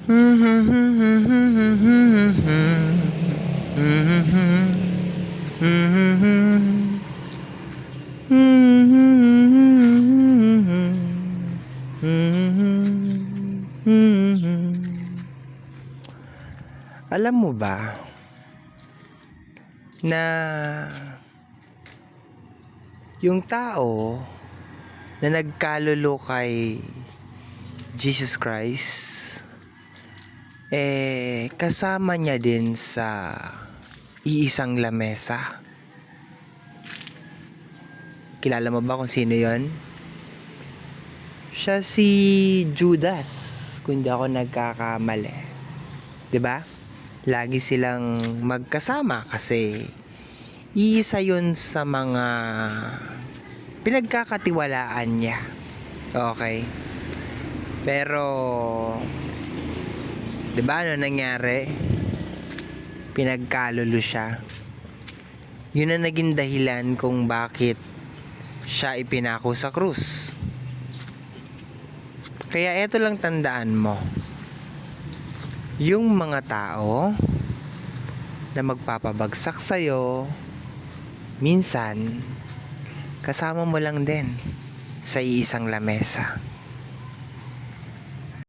Alam mo ba na yung tao na nagkalolo kay Jesus Christ, kasama niya din sa iisang lamesa. Kilala mo ba kung sino yon? Siya si Judas, kung di ako nagkakamali. 'Di ba? Lagi silang magkasama kasi iisa yon sa mga pinagkakatiwalaan niya. Okay? Pero 'di ba ano nangyari? Pinagkalolo siya. Yun ang naging dahilan kung bakit siya ipinako sa krus. Kaya eto lang tandaan mo. Yung mga tao na magpapabagsak sa'yo, minsan kasama mo lang din sa iisang lamesa.